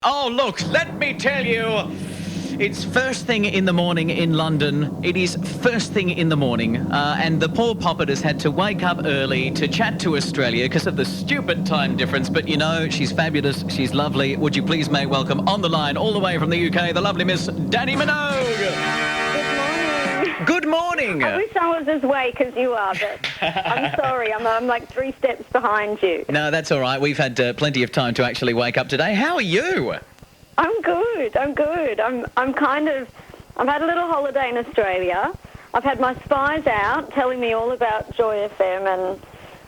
Oh, look, let me tell you. It's first thing in the morning in London. It is first thing in the morning. And the poor poppet has had to wake up early to chat to Australia because of the stupid time difference. But you know, she's fabulous. She's lovely. Would you please make welcome on the line, all the way from the UK, the lovely Miss Dannii Minogue. Good morning. I wish I was as awake as you are, but I'm sorry. I'm like 3 steps behind you. No, that's all right. We've had plenty of time to actually wake up today. How are you? I'm good. I've had a little holiday in Australia. I've had my spies out telling me all about Joy FM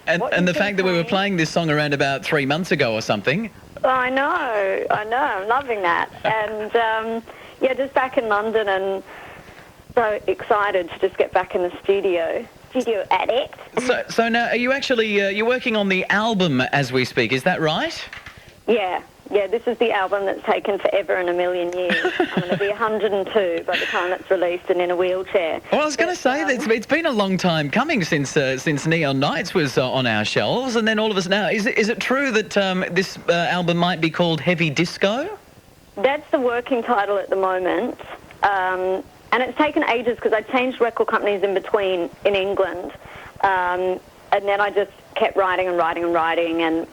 and the fact that we were playing this song around about 3 months ago or something. I know. I'm loving that. And, just back in London and so excited to just get back in the studio addict. So now, are you actually, you're working on the album as we speak, is that right? Yeah, this is the album that's taken forever and a million years. I'm going to be 102 by the time it's released and in a wheelchair. Well, I was going to say that it's been a long time coming since Neon Nights was on our shelves, and then all of us now. Is it true that this album might be called Heavy Disco? That's the working title at the moment, and it's taken ages because I changed record companies in between in England, and then I just kept writing and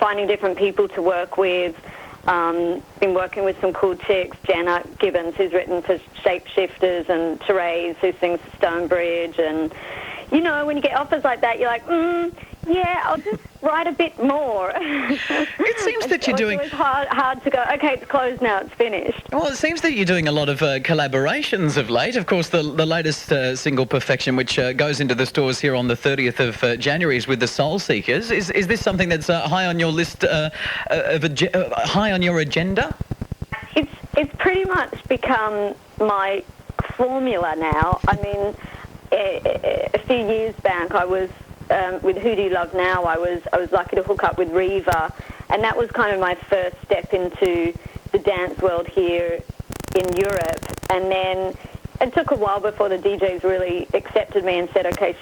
finding different people to work with. Been working with some cool chicks, Jenna Gibbons, who's written for Shapeshifters, and Therese, who sings for Stonebridge. And, you know, when you get offers like that, you're like, yeah, I'll just write a bit more. It seems that you're doing... It's hard to go, okay, it's closed now, it's finished. Well, it seems that you're doing a lot of collaborations of late. Of course, the latest single, Perfection, which goes into the stores here on the 30th of January, is with the Soul Seekers. Is this something that's high on your list, high on your agenda? It's pretty much become my formula now. I mean, a few years back, I was... with Who Do You Love Now, I was lucky to hook up with Reva, and that was kind of my first step into the dance world here in Europe. And then it took a while before the DJs really accepted me and said, okay,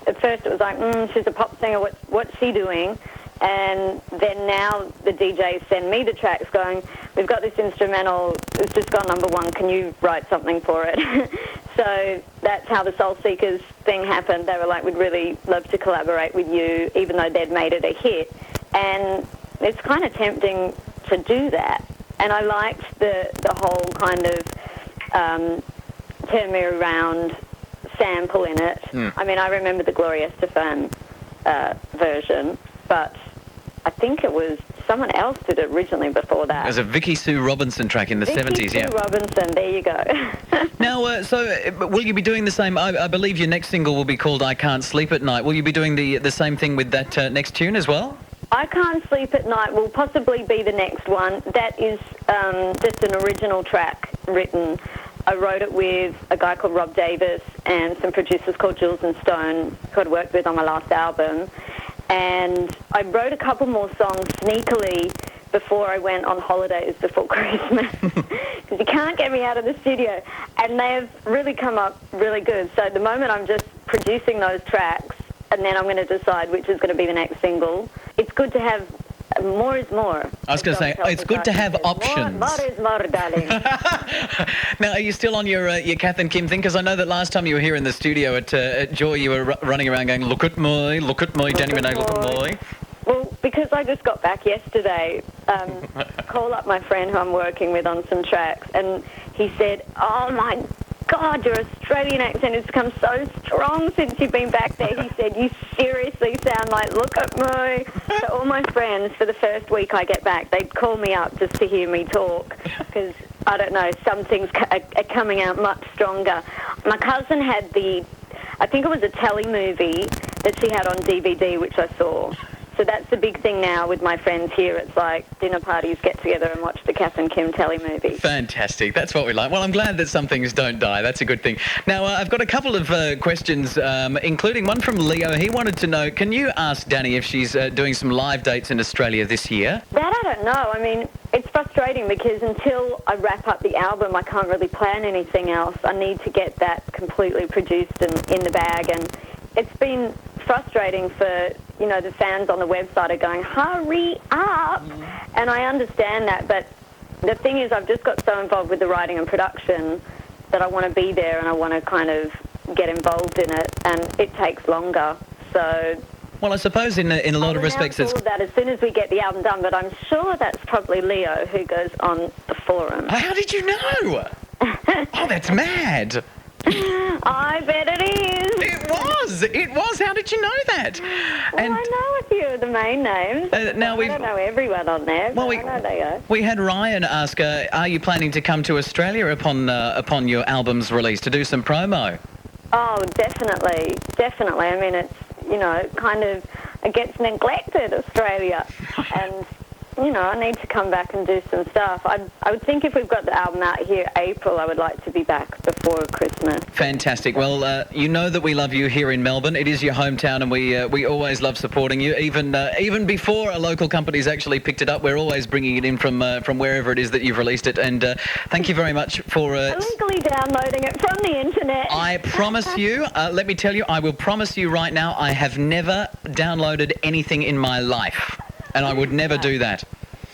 at first it was like, she's a pop singer, what's she doing? And then now the DJs send me the tracks going, we've got this instrumental, it's just gone #1, can you write something for it? So that's how the Soul Seekers thing happened. They were like, we'd really love to collaborate with you, even though they'd made it a hit. And it's kind of tempting to do that. And I liked the whole kind of turn me around sample in it. I mean, I remember the Gloria Estefan version, but I think it was someone else did it originally before that. There's a Vicky Sue Robinson track in the 70s, yeah. Vicky Sue Robinson, there you go. Now, so will you be doing the same? I believe your next single will be called I Can't Sleep at Night. Will you be doing the same thing with that next tune as well? I Can't Sleep at Night will possibly be the next one. That is just an original track written. I wrote it with a guy called Rob Davis and some producers called Jules and Stone, who I'd worked with on my last album. And I wrote a couple more songs sneakily before I went on holidays before Christmas, because you can't get me out of the studio. And they've really come up really good. So at the moment I'm just producing those tracks, and then I'm going to decide which is going to be the next single. It's good to have... More is more. I was going to say, it's good to have options. More is more, darling. Now, are you still on your Kath and Kim thing? Because I know that last time you were here in the studio at Joy, you were running around going, look at me, Dannii Minogue, look at me. Well, because I just got back yesterday, call up my friend who I'm working with on some tracks, and he said, oh my God, your Australian accent has become so strong since you've been back there. He said, you seriously sound like, look at me. So all my friends, for the first week I get back, they'd call me up just to hear me talk, because, I don't know, some things are coming out much stronger. My cousin had I think it was a telly movie that she had on DVD, which I saw. So that's the big thing now with my friends here. It's like dinner parties, get together and watch the Kath and Kim telly movie. Fantastic. That's what we like. Well, I'm glad that some things don't die. That's a good thing. Now, I've got a couple of questions, including one from Leo. He wanted to know, can you ask Dannii if she's doing some live dates in Australia this year? That I don't know. I mean, it's frustrating because until I wrap up the album, I can't really plan anything else. I need to get that completely produced and in the bag. And it's been frustrating for the fans on the website are going, hurry up. And I understand that, but the thing is, I've just got so involved with the writing and production that I want to be there and I want to kind of get involved in it, and it takes longer. So, well, I suppose in a lot of respects, it's all of that as soon as we get the album done. But I'm sure that's probably Leo who goes on the forum. How did you know? Oh, that's mad. I bet it is. It was. How did you know that? Well, And I know a few of the main names. now I don't know everyone on there, but I know they are. we had Ryan ask, are you planning to come to Australia upon your album's release to do some promo? Oh, definitely. I mean, it's, kind of, it gets neglected, Australia. And, I need to come back and do some stuff. I would think if we've got the album out here April, I would like to be back before Christmas. Fantastic. Well, you know that we love you here in Melbourne. It is your hometown, and we always love supporting you. Even before a local company's actually picked it up, we're always bringing it in from wherever it is that you've released it. And thank you very much for illegally downloading it from the internet. I promise you. Let me tell you. I will promise you right now. I have never downloaded anything in my life, and I would never do that.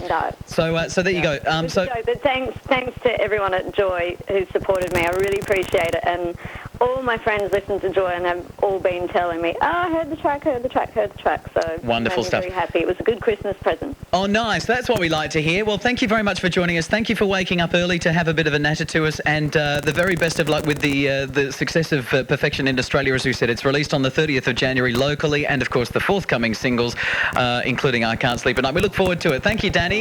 No. So there you go. But thanks to everyone at Joy who supported me. I really appreciate it. And all my friends listen to Joy and have all been telling me, I heard the track. So wonderful stuff. I'm very happy. It was a good Christmas present. Oh, nice. That's what we like to hear. Well, thank you very much for joining us. Thank you for waking up early to have a bit of a natter to us. And the very best of luck with the success of Perfection in Australia. As we said, it's released on the 30th of January locally. And, of course, the forthcoming singles, including I Can't Sleep at Night. We look forward to it. Thank you, Dannii.